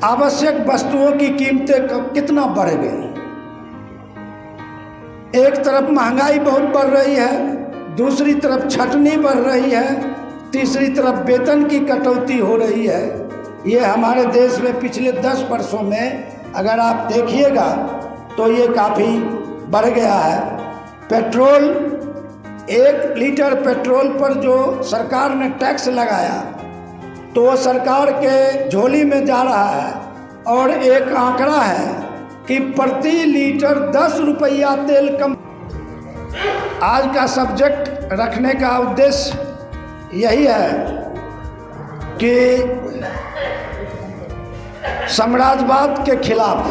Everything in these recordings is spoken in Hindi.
आवश्यक वस्तुओं की कीमतें कितना बढ़ गई। एक तरफ महंगाई बहुत बढ़ रही है, दूसरी तरफ छटनी बढ़ रही है, तीसरी तरफ वेतन की कटौती हो रही है। ये हमारे देश में पिछले 10 वर्षों में अगर आप देखिएगा तो ये काफ़ी बढ़ गया है। पेट्रोल, 1 लीटर पेट्रोल पर जो सरकार ने टैक्स लगाया तो वो सरकार के झोली में जा रहा है, और एक आंकड़ा है कि प्रति लीटर 10 रुपया तेल कम। आज का सब्जेक्ट रखने का उद्देश्य यही है कि साम्राज्यवाद के खिलाफ,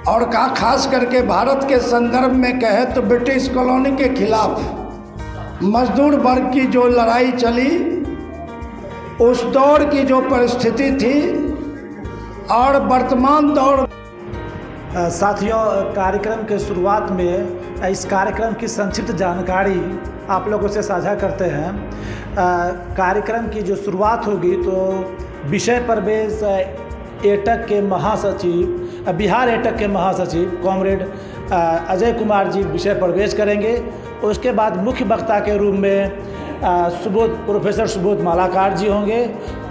और खास करके भारत के संदर्भ में कहे तो ब्रिटिश कॉलोनी के खिलाफ मजदूर वर्ग की जो लड़ाई चली, उस दौर की जो परिस्थिति थी और वर्तमान दौर। साथियों, कार्यक्रम के शुरुआत में इस कार्यक्रम की संक्षिप्त जानकारी आप लोगों से साझा करते हैं। कार्यक्रम की जो शुरुआत होगी तो विषय प्रवेश एटक के महासचिव, बिहार एटक के महासचिव कॉमरेड अजय कुमार जी विषय प्रवेश करेंगे। उसके बाद मुख्य वक्ता के रूप में प्रोफेसर सुबोध मालाकार जी होंगे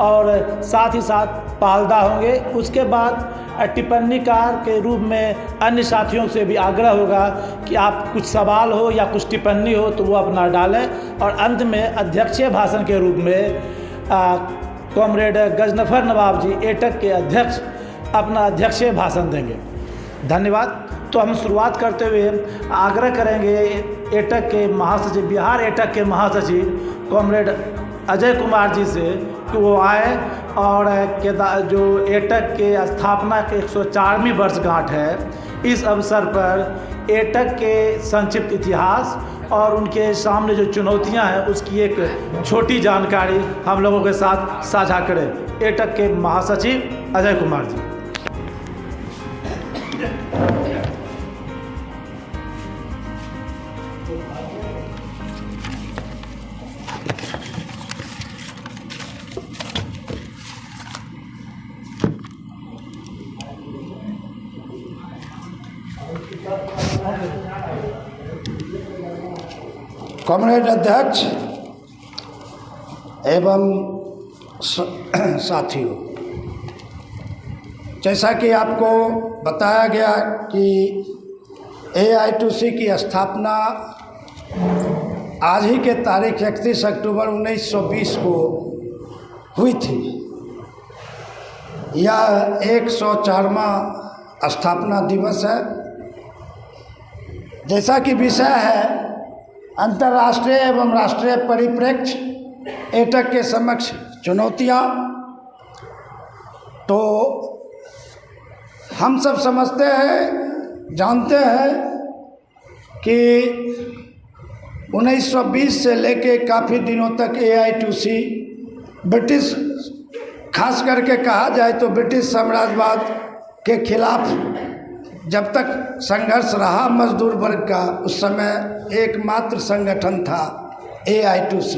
और साथ ही साथ पालदा होंगे। उसके बाद टिप्पणीकार के रूप में अन्य साथियों से भी आग्रह होगा कि आप कुछ सवाल हो या कुछ टिप्पणी हो तो वो अपना डालें, और अंत में अध्यक्षीय भाषण के रूप में कॉमरेड गजनफर नवाब जी एटक के अध्यक्ष अपना अध्यक्षीय भाषण देंगे। धन्यवाद। तो हम शुरुआत करते हुए आग्रह करेंगे एटक के महासचिव, बिहार एटक के महासचिव कॉमरेड अजय कुमार जी से कि वो आए और जो एटक के स्थापना के 104वीं वर्षगांठ है, इस अवसर पर एटक के संक्षिप्त इतिहास और उनके सामने जो चुनौतियां हैं उसकी एक छोटी जानकारी हम लोगों के साथ साझा करें। एटक के महासचिव अजय कुमार जी। कॉमरेड अध्यक्ष एवं साथियों, जैसा कि आपको बताया गया कि AITC की स्थापना आज ही के तारीख 31 अक्टूबर 1920 को हुई थी। यह 104वां स्थापना दिवस है। जैसा कि विषय है अंतर्राष्ट्रीय एवं राष्ट्रीय परिप्रेक्ष्य एटक के समक्ष चुनौतियाँ, तो हम सब समझते हैं, जानते हैं कि 1920 से लेके काफ़ी दिनों तक AITC ब्रिटिश, खास करके कहा जाए तो ब्रिटिश साम्राज्यवाद के खिलाफ जब तक संघर्ष रहा मजदूर वर्ग का, उस समय एकमात्र संगठन था AITC।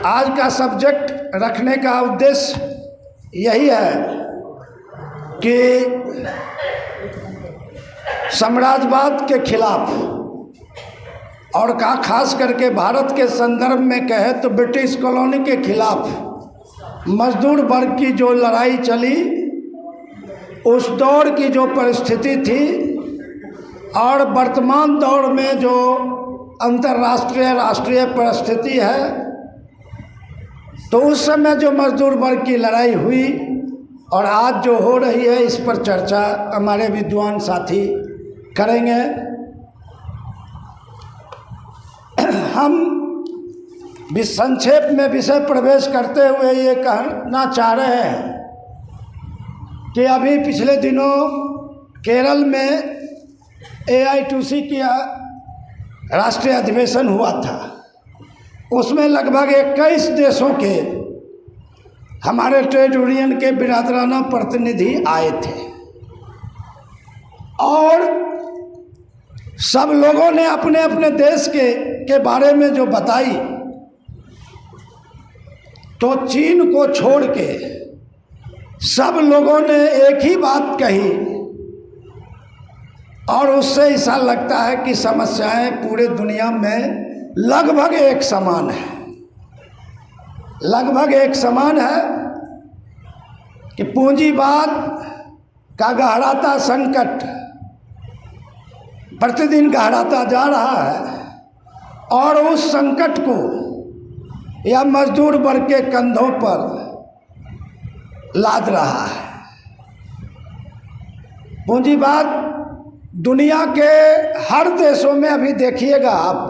आज का सब्जेक्ट रखने का उद्देश्य यही है कि साम्राज्यवाद के खिलाफ, और खास करके भारत के संदर्भ में कहे तो ब्रिटिश कॉलोनी के खिलाफ मजदूर वर्ग की जो लड़ाई चली, उस दौर की जो परिस्थिति थी और वर्तमान दौर में जो अंतर्राष्ट्रीय राष्ट्रीय परिस्थिति है, तो उस समय जो मजदूर वर्ग की लड़ाई हुई और आज जो हो रही है, इस पर चर्चा हमारे विद्वान साथी करेंगे। हम संक्षेप में विषय प्रवेश करते हुए ये कहना चाह रहे हैं कि अभी पिछले दिनों केरल में AITC की राष्ट्रीय अधिवेशन हुआ था। उसमें लगभग 21 देशों के हमारे ट्रेड यूनियन के बिरादराना प्रतिनिधि आए थे, और सब लोगों ने अपने अपने देश के बारे में जो बताई, तो चीन को छोड़ के सब लोगों ने एक ही बात कही और उससे ऐसा लगता है कि समस्याएं पूरे दुनिया में लगभग एक समान है, लगभग एक समान है कि पूंजीवाद का गहराता संकट प्रतिदिन गहराता जा रहा है और उस संकट को यह मजदूर वर्ग के कंधों पर लाद रहा है। पूंजीवाद दुनिया के हर देशों में अभी देखिएगा आप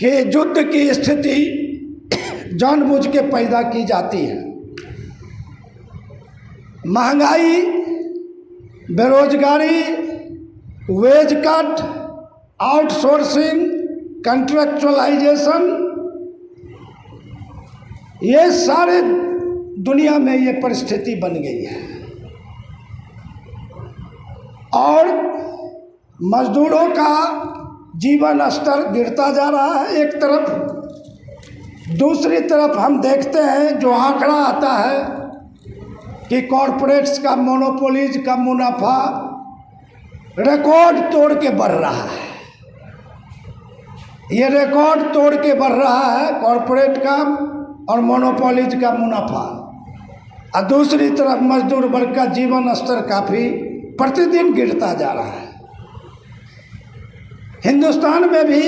कि युद्ध की स्थिति जानबूझ के पैदा की जाती है। महंगाई, बेरोजगारी, वेज कट, आउटसोर्सिंग, कंट्रेक्चुअलाइजेशन, ये सारे दुनिया में ये परिस्थिति बन गई है और मजदूरों का जीवन स्तर गिरता जा रहा है एक तरफ। दूसरी तरफ हम देखते हैं जो आंकड़ा आता है कि कॉरपोरेट्स का मोनोपोलीज का मुनाफा रिकॉर्ड तोड़ के बढ़ रहा है। ये रिकॉर्ड तोड़ के बढ़ रहा है कॉरपोरेट का और मोनोपोलीज का मुनाफा, और दूसरी तरफ मजदूर वर्ग का जीवन स्तर काफ़ी प्रतिदिन गिरता जा रहा है। हिंदुस्तान में भी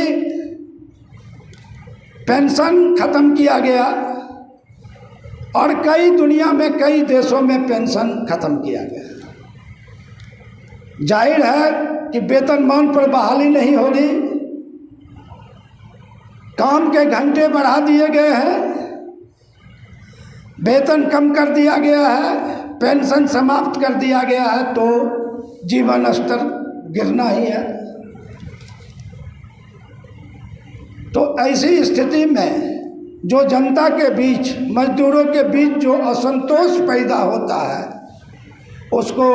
पेंशन खत्म किया गया और कई दुनिया में कई देशों में पेंशन खत्म किया गया। जाहिर है कि वेतनमान पर बहाली नहीं होगी, काम के घंटे बढ़ा दिए गए हैं, वेतन कम कर दिया गया है, पेंशन समाप्त कर दिया गया है, तो जीवन स्तर गिरना ही है। तो ऐसी स्थिति में जो जनता के बीच, मजदूरों के बीच जो असंतोष पैदा होता है, उसको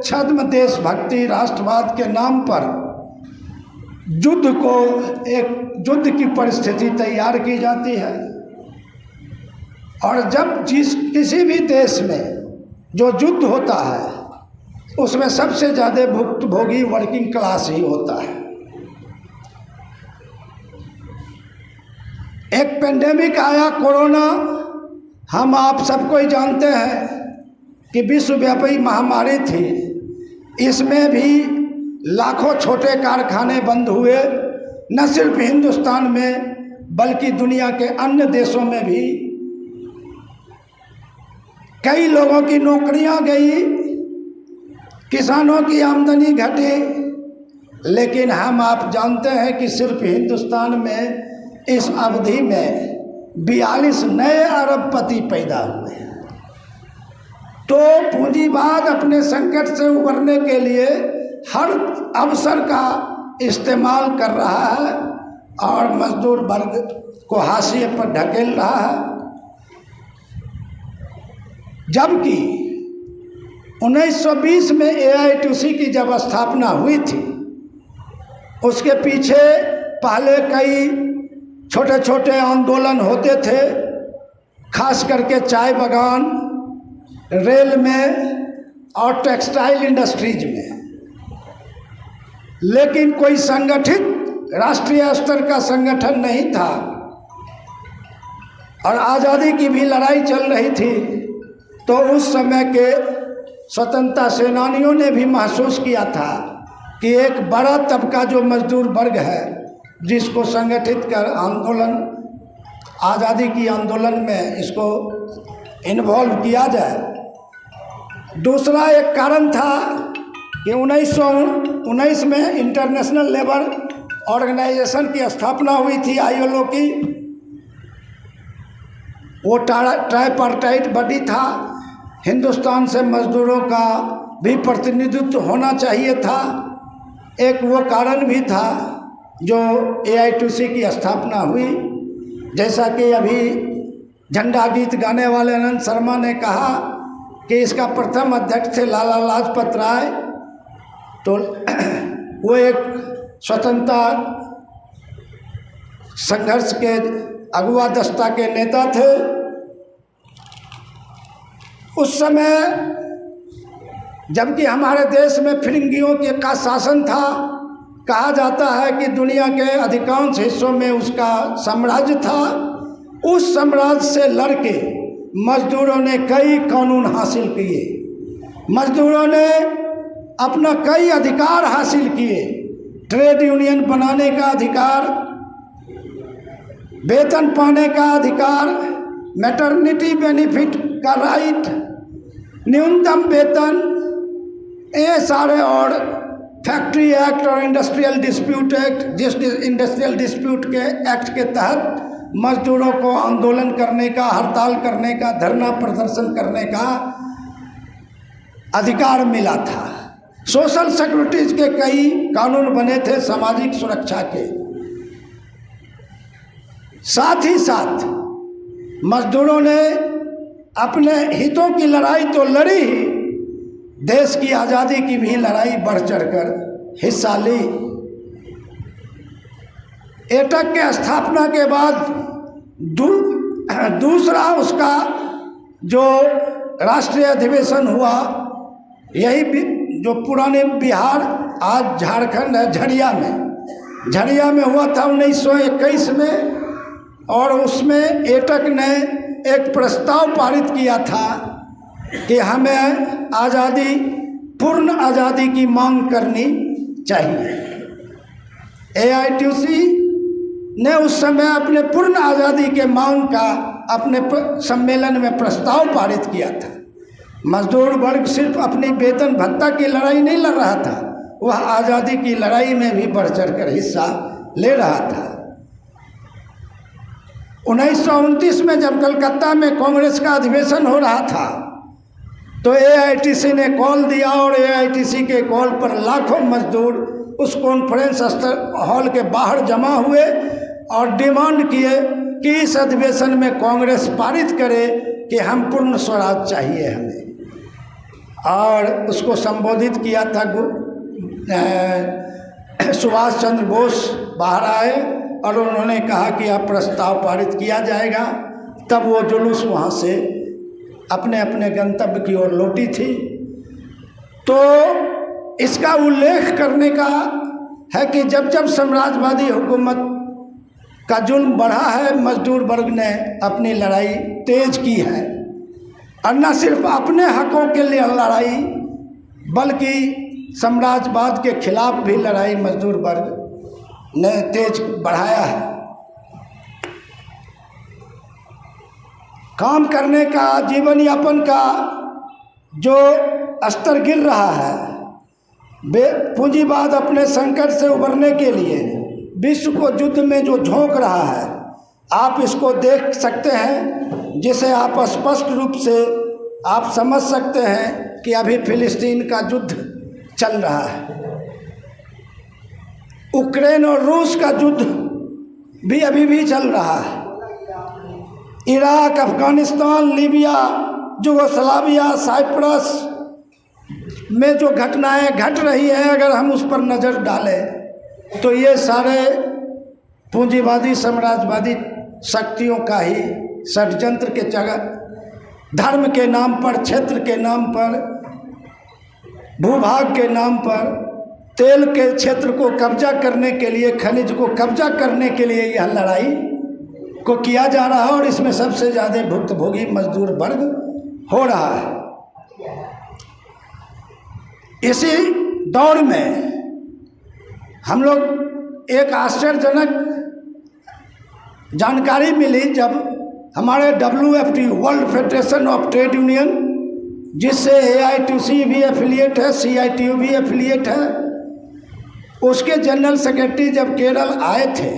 छद्म देशभक्ति राष्ट्रवाद के नाम पर युद्ध को एक युद्ध की परिस्थिति तैयार की जाती है। और जब किसी भी देश में जो युद्ध होता है उसमें सबसे ज़्यादा भुक्तभोगी वर्किंग क्लास ही होता है। एक पेंडेमिक आया कोरोना, हम आप सबको ही जानते हैं कि विश्वव्यापी महामारी थी। इसमें भी लाखों छोटे कारखाने बंद हुए, न सिर्फ हिंदुस्तान में बल्कि दुनिया के अन्य देशों में भी कई लोगों की नौकरियां गई, किसानों की आमदनी घटी। लेकिन हम आप जानते हैं कि सिर्फ हिंदुस्तान में इस अवधि में 42 नए अरबपति पैदा हुए। तो पूंजीवाद अपने संकट से उबरने के लिए हर अवसर का इस्तेमाल कर रहा है और मजदूर वर्ग को हाशिए पर ढकेल रहा है। जबकि 1920 में AITC की जब स्थापना हुई थी, उसके पीछे पहले कई छोटे छोटे आंदोलन होते थे, खास करके चाय बागान, रेल में और टेक्सटाइल इंडस्ट्रीज में। लेकिन कोई संगठित राष्ट्रीय स्तर का संगठन नहीं था और आज़ादी की भी लड़ाई चल रही थी। तो उस समय के स्वतंत्रता सेनानियों ने भी महसूस किया था कि एक बड़ा तबका जो मजदूर वर्ग है, जिसको संगठित कर आंदोलन, आज़ादी की आंदोलन में इसको इन्वॉल्व किया जाए। दूसरा एक कारण था कि 1919 में इंटरनेशनल लेबर ऑर्गेनाइजेशन की स्थापना हुई थी, ILO की। वो ट्राइपार्टाइट बॉडी था, हिंदुस्तान से मजदूरों का भी प्रतिनिधित्व होना चाहिए था। एक वो कारण भी था जो AITC की स्थापना हुई। जैसा कि अभी झंडा गीत गाने वाले आनंद शर्मा ने कहा कि इसका प्रथम अध्यक्ष थे लाला लाजपत राय। तो वो एक स्वतंत्रता संघर्ष के अगुआ दस्ता के नेता थे। उस समय जबकि हमारे देश में फिरंगियों के का शासन था, कहा जाता है कि दुनिया के अधिकांश हिस्सों में उसका साम्राज्य था। उस साम्राज्य से लड़के मजदूरों ने कई कानून हासिल किए, मजदूरों ने अपना कई अधिकार हासिल किए। ट्रेड यूनियन बनाने का अधिकार, वेतन पाने का अधिकार, मैटरनिटी बेनिफिट का राइट, न्यूनतम वेतन, ये सारे, और फैक्ट्री एक्ट और इंडस्ट्रियल डिस्प्यूट एक्ट, जिस इंडस्ट्रियल डिस्प्यूट के एक्ट के तहत मजदूरों को आंदोलन करने का, हड़ताल करने का, धरना प्रदर्शन करने का अधिकार मिला था। सोशल सिक्योरिटीज के कई कानून बने थे सामाजिक सुरक्षा के। साथ ही साथ मजदूरों ने अपने हितों की लड़ाई तो लड़ी ही, देश की आज़ादी की भी लड़ाई बढ़ चढ़कर हिस्सा ली। एटक के स्थापना के बाद दूसरा उसका जो राष्ट्रीय अधिवेशन हुआ, यही जो पुराने बिहार आज झारखंड है, झरिया में हुआ था 1921 में। और उसमें एटक ने एक प्रस्ताव पारित किया था कि हमें आज़ादी, पूर्ण आज़ादी की मांग करनी चाहिए। AITUC ने उस समय अपने पूर्ण आज़ादी के मांग का अपने सम्मेलन में प्रस्ताव पारित किया था। मजदूर वर्ग सिर्फ अपनी वेतन भत्ता की लड़ाई नहीं लड़ रहा था, वह आज़ादी की लड़ाई में भी बढ़ चढ़कर हिस्सा ले रहा था। 1929 में जब कलकत्ता में कांग्रेस का अधिवेशन हो रहा था, तो AITC ने कॉल दिया और AITC के कॉल पर लाखों मजदूर उस कॉन्फ्रेंस हॉल के बाहर जमा हुए और डिमांड किए कि इस अधिवेशन में कांग्रेस पारित करे कि हम पूर्ण स्वराज चाहिए हमें। और उसको संबोधित किया था सुभाष चंद्र बोस बाहर आए और उन्होंने कहा कि अब प्रस्ताव पारित किया जाएगा। तब वो जुलूस वहाँ से अपने अपने गंतव्य की ओर लौटी थी। तो इसका उल्लेख करने का है कि जब जब साम्राज्यवादी हुकूमत का जुल्म बढ़ा है, मजदूर वर्ग ने अपनी लड़ाई तेज की है, और न सिर्फ अपने हकों के लिए लड़ाई, बल्कि साम्राज्यवाद के खिलाफ भी लड़ाई मजदूर वर्ग ने तेज बढ़ाया है। काम करने का, जीवन यापन का जो स्तर गिर रहा है, पूंजीवाद अपने संकट से उबरने के लिए विश्व को युद्ध में जो झोंक रहा है, आप इसको देख सकते हैं, जिसे आप स्पष्ट रूप से आप समझ सकते हैं कि अभी फिलिस्तीन का युद्ध चल रहा है, यूक्रेन और रूस का युद्ध भी अभी भी चल रहा है, Iraq, Afghanistan, Libya, Yugoslavia, Cyprus में जो घटनाएं घट रही हैं, अगर हम उस पर नज़र डालें तो ये सारे पूंजीवादी साम्राज्यवादी शक्तियों का ही षड्यंत्र के जगह, धर्म के नाम पर, क्षेत्र के नाम पर, भूभाग के नाम पर, तेल के क्षेत्र को कब्जा करने के लिए, खनिज को कब्जा करने के लिए यह लड़ाई को किया जा रहा है। और इसमें सबसे ज़्यादा भुक्तभोगी मजदूर वर्ग हो रहा है। इसी दौर में हम लोग एक आश्चर्यजनक जानकारी मिली, जब हमारे WFT, world federation of trade union, जिससे AITUC भी एफिलिएट है, CITU भी एफिलिएट है, उसके जनरल सेक्रेटरी जब केरल आए थे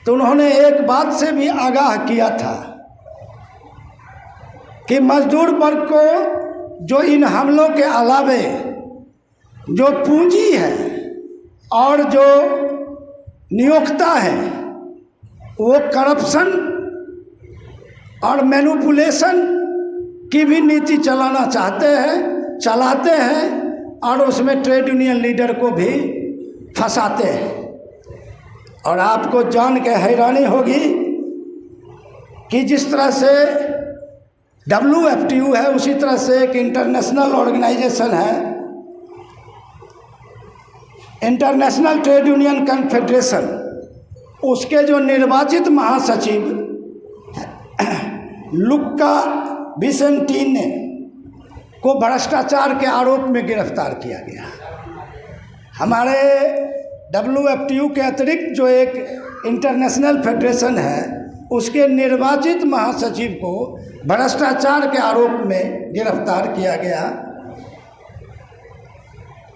तो उन्होंने एक बात से भी आगाह किया था कि मजदूर वर्ग को जो इन हमलों के अलावे जो पूंजी है और जो नियोक्ता है, वो करप्शन और मैनिपुलेशन की भी नीति चलाना चलाते हैं और उसमें ट्रेड यूनियन लीडर को भी फंसाते हैं। और आपको जान के हैरानी होगी कि जिस तरह से WFTU है, उसी तरह से एक इंटरनेशनल ऑर्गेनाइजेशन है, इंटरनेशनल ट्रेड यूनियन कन्फेडरेशन, उसके जो निर्वाचित महासचिव लुक्का विसेंटीने को भ्रष्टाचार के आरोप में गिरफ्तार किया गया। हमारे WFTU के अतिरिक्त जो एक इंटरनेशनल फेडरेशन है, उसके निर्वाचित महासचिव को भ्रष्टाचार के आरोप में गिरफ्तार किया गया।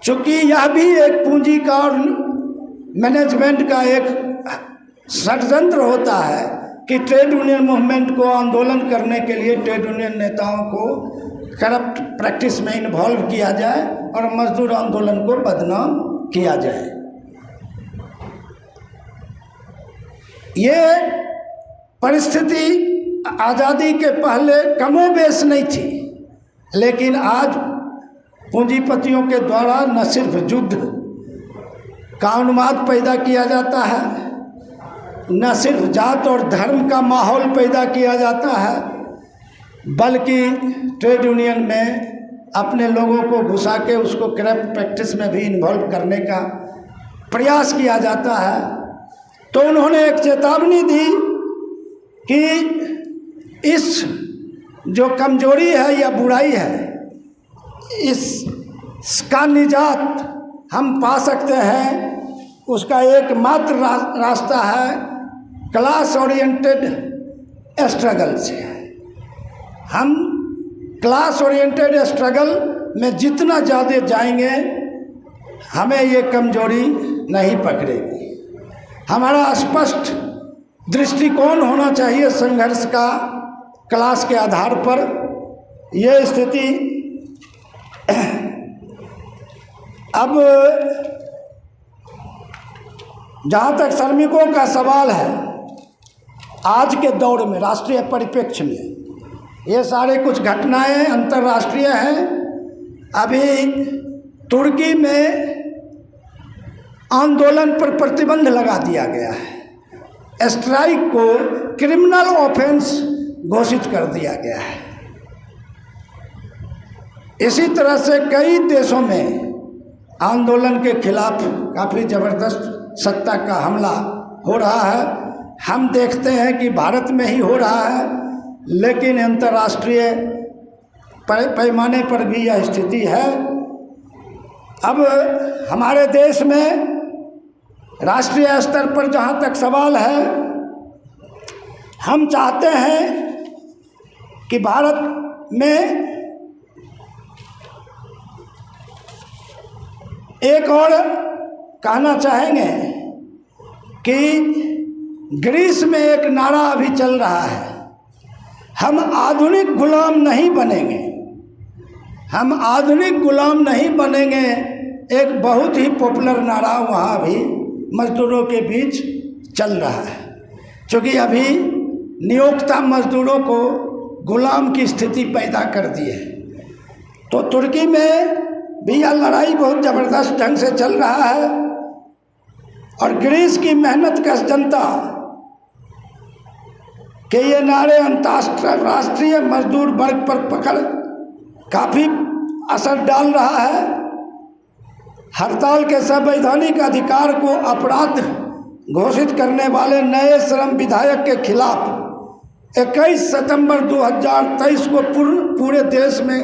चूँकि यह भी एक पूंजी का और मैनेजमेंट का एक षड्यंत्र होता है कि ट्रेड यूनियन मूवमेंट को आंदोलन करने के लिए ट्रेड यूनियन नेताओं को करप्ट प्रैक्टिस में इन्वॉल्व किया जाए और मजदूर आंदोलन को बदनाम किया जाए। ये परिस्थिति आज़ादी के पहले कमोबेश नहीं थी, लेकिन आज पूंजीपतियों के द्वारा न सिर्फ युद्ध का उन्माद पैदा किया जाता है, न सिर्फ जात और धर्म का माहौल पैदा किया जाता है, बल्कि ट्रेड यूनियन में अपने लोगों को घुसा के उसको करप्ट प्रैक्टिस में भी इन्वॉल्व करने का प्रयास किया जाता है। तो उन्होंने एक चेतावनी दी कि जो कमजोरी है या बुराई है, इसका निजात हम पा सकते हैं। उसका एकमात्र रास्ता है क्लास ओरिएंटेड स्ट्रगल से। हम क्लास ओरिएंटेड स्ट्रगल में जितना ज़्यादा जाएंगे, हमें ये कमजोरी नहीं पकड़ेगी। हमारा स्पष्ट दृष्टिकोण होना चाहिए संघर्ष का क्लास के आधार पर। यह स्थिति अब जहाँ तक श्रमिकों का सवाल है, आज के दौर में राष्ट्रीय परिप्रेक्ष्य में ये सारे कुछ घटनाएं अंतर्राष्ट्रीय हैं। अभी तुर्की में आंदोलन पर प्रतिबंध लगा दिया गया है, स्ट्राइक को क्रिमिनल ऑफेंस घोषित कर दिया गया है। इसी तरह से कई देशों में आंदोलन के खिलाफ काफ़ी ज़बरदस्त सत्ता का हमला हो रहा है। हम देखते हैं कि भारत में ही हो रहा है, लेकिन अंतर्राष्ट्रीय पैमाने पर भी यह स्थिति है। अब हमारे देश में राष्ट्रीय स्तर पर जहाँ तक सवाल है, हम चाहते हैं कि भारत में एक और कहना चाहेंगे कि ग्रीस में एक नारा अभी चल रहा है, हम आधुनिक गुलाम नहीं बनेंगे, हम आधुनिक गुलाम नहीं बनेंगे। एक बहुत ही पॉपुलर नारा वहाँ भी मजदूरों के बीच चल रहा है, क्योंकि अभी नियोक्ता मजदूरों को गुलाम की स्थिति पैदा कर दी है। तो तुर्की में भी यह लड़ाई बहुत ज़बरदस्त ढंग से चल रहा है और ग्रीस की मेहनतकश जनता के ये नारे अंतर्राष्ट्रीय मजदूर वर्ग पर पकड़ काफ़ी असर डाल रहा है। हड़ताल के संवैधानिक अधिकार को अपराध घोषित करने वाले नए श्रम विधेयक के खिलाफ 21 सितंबर 2023 को पूरे देश में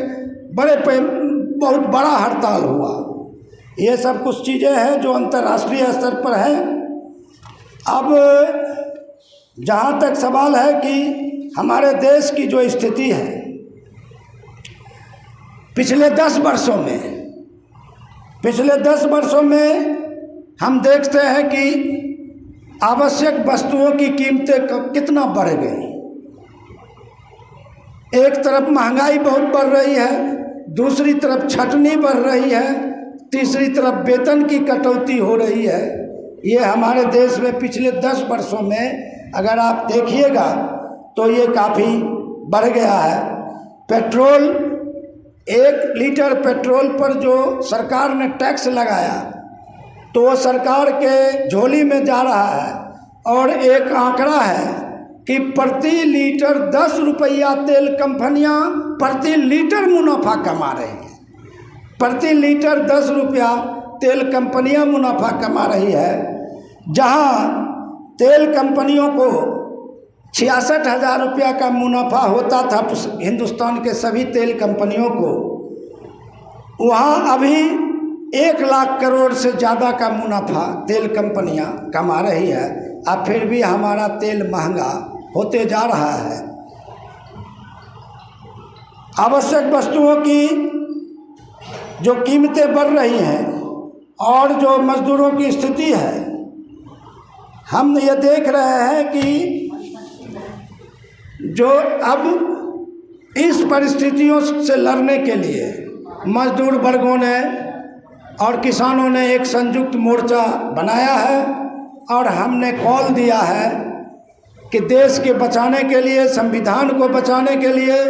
बहुत बड़ा हड़ताल हुआ। ये सब कुछ चीज़ें हैं जो अंतर्राष्ट्रीय स्तर पर हैं। अब जहाँ तक सवाल है कि हमारे देश की जो स्थिति है, पिछले 10 वर्षों में हम देखते हैं कि आवश्यक वस्तुओं की कीमतें कितना बढ़ गई। एक तरफ महंगाई बहुत बढ़ रही है, दूसरी तरफ छटनी बढ़ रही है, तीसरी तरफ वेतन की कटौती हो रही है। ये हमारे देश में पिछले 10 वर्षों में अगर आप देखिएगा तो ये काफ़ी बढ़ गया है। पेट्रोल, 1 लीटर पेट्रोल पर जो सरकार ने टैक्स लगाया तो वो सरकार के झोली में जा रहा है। और एक आंकड़ा है कि प्रति लीटर 10 रुपया तेल कंपनियां प्रति लीटर मुनाफा कमा रही हैं। प्रति लीटर 10 रुपया तेल कंपनियां मुनाफा कमा रही है। जहां तेल कंपनियों को 66,000 रुपया का मुनाफा होता था हिंदुस्तान के सभी तेल कंपनियों को, वहाँ अभी 1 लाख करोड़ से ज़्यादा का मुनाफा तेल कंपनियां कमा रही है। अब फिर भी हमारा तेल महंगा होते जा रहा है। आवश्यक वस्तुओं की जो कीमतें बढ़ रही हैं और जो मजदूरों की स्थिति है, हम ये देख रहे हैं कि जो अब इस परिस्थितियों से लड़ने के लिए मजदूर वर्गों ने और किसानों ने एक संयुक्त मोर्चा बनाया है और हमने कॉल दिया है कि देश के बचाने के लिए, संविधान को बचाने के लिए,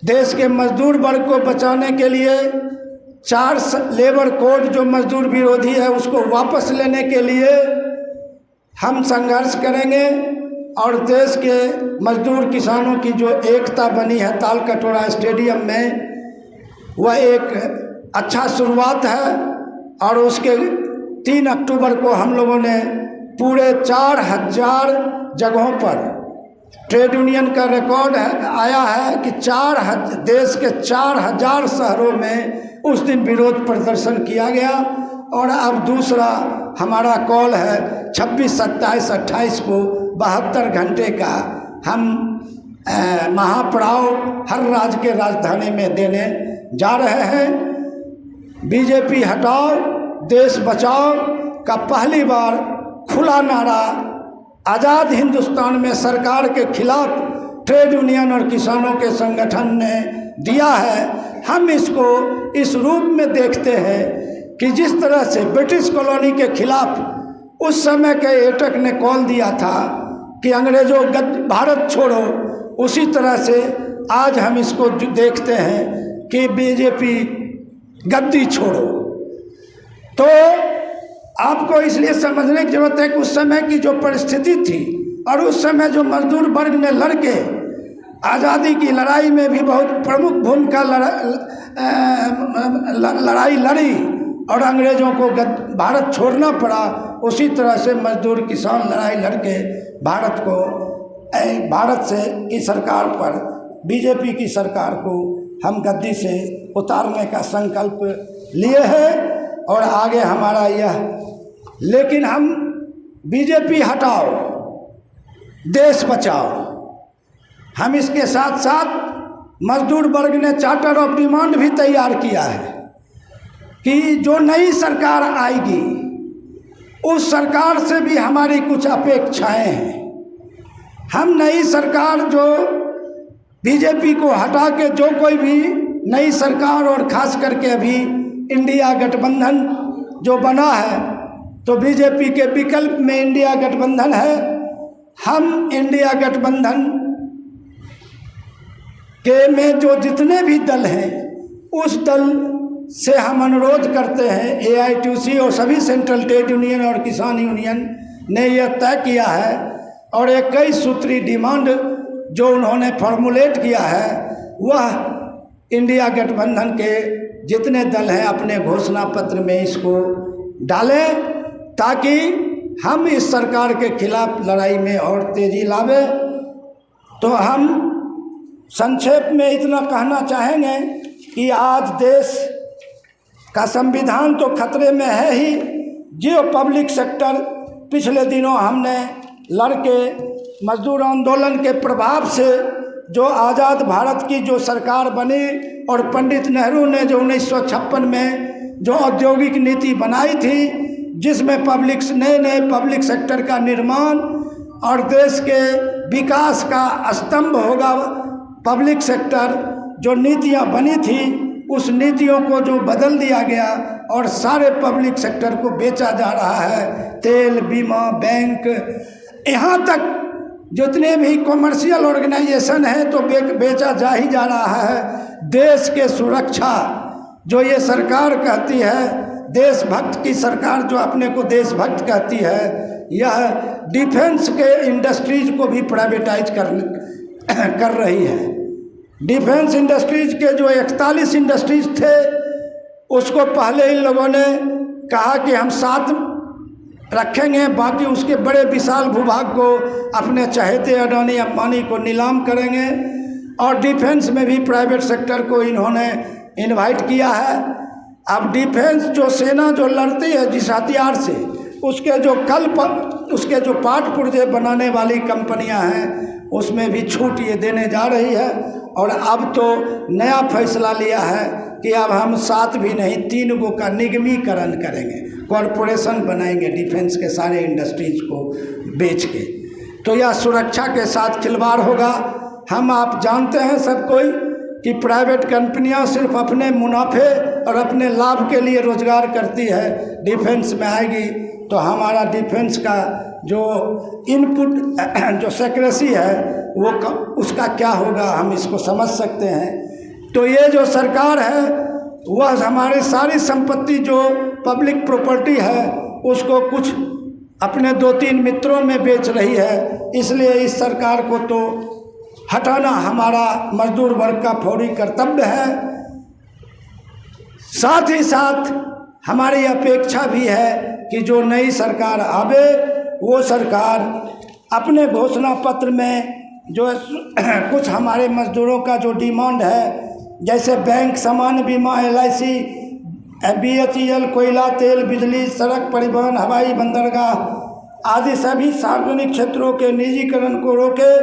देश के मजदूर वर्ग को बचाने के लिए 4 लेबर कोड जो मजदूर विरोधी है उसको वापस लेने के लिए हम संघर्ष करेंगे। और देश के मजदूर किसानों की जो एकता बनी है ताल कटोरा स्टेडियम में, वह एक अच्छा शुरुआत है। और उसके 3 अक्टूबर को हम लोगों ने पूरे 4000 जगहों पर ट्रेड यूनियन का रिकॉर्ड आया है कि देश के 4000 शहरों में उस दिन विरोध प्रदर्शन किया गया। और अब दूसरा हमारा कॉल है 26, 27, 28 को 72 घंटे का हम महापड़ाव हर राज्य के राजधानी में देने जा रहे हैं। बीजेपी हटाओ देश बचाओ का पहली बार खुला नारा आज़ाद हिंदुस्तान में सरकार के खिलाफ ट्रेड यूनियन और किसानों के संगठन ने दिया है। हम इसको इस रूप में देखते हैं कि जिस तरह से ब्रिटिश कॉलोनी के खिलाफ उस समय के एटक ने कॉल दिया था कि अंग्रेजों भारत छोड़ो, उसी तरह से आज हम इसको देखते हैं कि बीजेपी गद्दी छोड़ो। तो आपको इसलिए समझने की जरूरत है कि उस समय की जो परिस्थिति थी और उस समय जो मजदूर वर्ग ने लड़के आज़ादी की लड़ाई में भी बहुत प्रमुख भूमिका लड़ाई लड़ी और अंग्रेज़ों को भारत छोड़ना पड़ा, उसी तरह से मजदूर किसान लड़ाई लड़के भारत से की सरकार पर, बीजेपी की सरकार को हम गद्दी से उतारने का संकल्प लिए हैं। और आगे हमारा यह, लेकिन हम बीजेपी हटाओ देश बचाओ, हम इसके साथ साथ मजदूर वर्ग ने चार्टर ऑफ डिमांड भी तैयार किया है कि जो नई सरकार आएगी उस सरकार से भी हमारी कुछ अपेक्षाएं हैं। हम नई सरकार जो बीजेपी को हटा के जो कोई भी नई सरकार, और ख़ास करके अभी इंडिया गठबंधन जो बना है, तो बीजेपी के विकल्प में इंडिया गठबंधन है। हम इंडिया गठबंधन के में जो जितने भी दल हैं उस दल से हम अनुरोध करते हैं, AITUC और सभी सेंट्रल ट्रेड यूनियन और किसान यूनियन ने यह तय किया है और 21 सूत्री डिमांड जो उन्होंने फॉर्मुलेट किया है, वह इंडिया गठबंधन के जितने दल हैं अपने घोषणा पत्र में इसको डालें ताकि हम इस सरकार के खिलाफ लड़ाई में और तेजी लावें। तो हम संक्षेप में इतना कहना चाहेंगे कि आज देश का संविधान तो खतरे में है ही, जो पब्लिक सेक्टर पिछले दिनों हमने लड़के मजदूर आंदोलन के प्रभाव से जो आज़ाद भारत की जो सरकार बनी और पंडित नेहरू ने जो 1956 में जो औद्योगिक नीति बनाई थी, जिसमें नए पब्लिक सेक्टर का निर्माण और देश के विकास का स्तंभ होगा पब्लिक सेक्टर, जो नीतियां बनी थी उस नीतियों को जो बदल दिया गया और सारे पब्लिक सेक्टर को बेचा जा रहा है। तेल, बीमा, बैंक, यहाँ तक जितने भी कॉमर्शियल ऑर्गेनाइजेशन है तो बेचा जा ही जा रहा है। देश के सुरक्षा जो ये सरकार कहती है, देशभक्त की सरकार जो अपने को देशभक्त कहती है, यह डिफेंस के इंडस्ट्रीज को भी प्राइवेटाइज कर रही है। डिफेंस इंडस्ट्रीज के जो 41 इंडस्ट्रीज थे उसको पहले इन लोगों ने कहा कि हम साथ रखेंगे, बाकी उसके बड़े विशाल भूभाग को अपने चहेते अडानी अंबानी को नीलाम करेंगे। और डिफेंस में भी प्राइवेट सेक्टर को इन्होंने इनवाइट किया है। अब डिफेंस जो सेना जो लड़ती है जिस हथियार से, उसके जो पार्ट पुर्जे बनाने वाली कंपनियां हैं उसमें भी छूट ये देने जा रही है। और अब तो नया फैसला लिया है कि अब हम 7 भी नहीं 3 गो का निगमीकरण करेंगे, कॉरपोरेशन बनाएंगे डिफेंस के सारे इंडस्ट्रीज को बेच के। तो यह सुरक्षा के साथ खिलवाड़ होगा। हम आप जानते हैं सब कोई कि प्राइवेट कंपनियां सिर्फ अपने मुनाफे और अपने लाभ के लिए रोजगार करती है। डिफेंस में आएगी तो हमारा डिफेंस का जो इनपुट जो सेक्रेसी है वो उसका क्या होगा, हम इसको समझ सकते हैं। तो ये जो सरकार है वह हमारे सारी संपत्ति जो पब्लिक प्रॉपर्टी है उसको कुछ अपने 2-3 मित्रों में बेच रही है। इसलिए इस सरकार को तो हटाना हमारा मजदूर वर्ग का फौरी कर्तव्य है। साथ ही साथ हमारी अपेक्षा भी है कि जो नई सरकार आवे वो सरकार अपने घोषणा पत्र में जो कुछ हमारे मजदूरों का जो डिमांड है, जैसे बैंक, सामान्य बीमा, LIC, BHEL, कोयला, तेल, बिजली, सड़क परिवहन, हवाई बंदरगाह आदि सभी सार्वजनिक क्षेत्रों के निजीकरण को रोके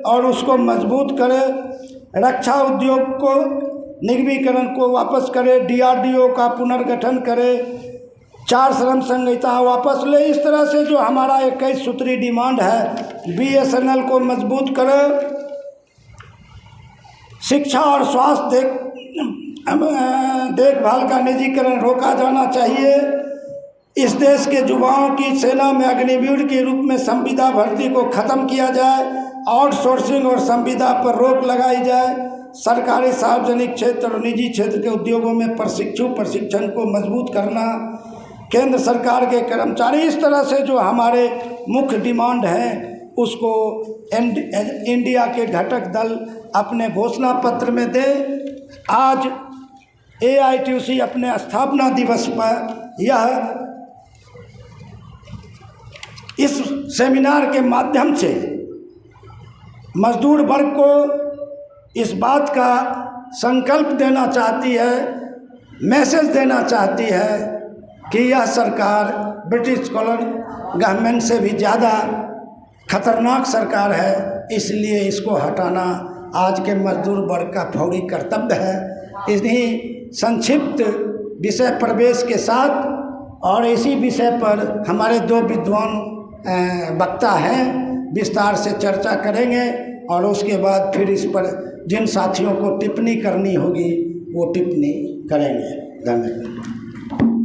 और उसको मजबूत करे। रक्षा उद्योग को निगमीकरण को वापस करे, DRDO का पुनर्गठन करे, 4 श्रम संहिता वापस ले। इस तरह से जो हमारा 21 सूत्री डिमांड है, BSNL को मजबूत करे। शिक्षा और स्वास्थ्य देखभाल का निजीकरण रोका जाना चाहिए। इस देश के युवाओं की सेना में अग्निवीर के रूप में संविदा भर्ती को ख़त्म किया जाए। आउटसोर्सिंग और संविदा पर रोक लगाई जाए। सरकारी, सार्वजनिक क्षेत्र और निजी क्षेत्र के उद्योगों में प्रशिक्षण को मजबूत करना। केंद्र सरकार के कर्मचारी, इस तरह से जो हमारे मुख्य डिमांड हैं उसको इंडिया के घटक दल अपने घोषणा पत्र में दे। आज AITUC अपने स्थापना दिवस पर इस सेमिनार के माध्यम से मजदूर वर्ग को इस बात का संकल्प देना चाहती है, मैसेज देना चाहती है कि यह सरकार ब्रिटिश कॉलोनी गवर्नमेंट से भी ज़्यादा खतरनाक सरकार है। इसलिए इसको हटाना आज के मजदूर वर्ग का फौरी कर्तव्य है। इन्हीं संक्षिप्त विषय प्रवेश के साथ और इसी विषय पर हमारे 2 विद्वान वक्ता हैं, विस्तार से चर्चा करेंगे और उसके बाद फिर इस पर जिन साथियों को टिप्पणी करनी होगी वो टिप्पणी करेंगे। धन्यवाद।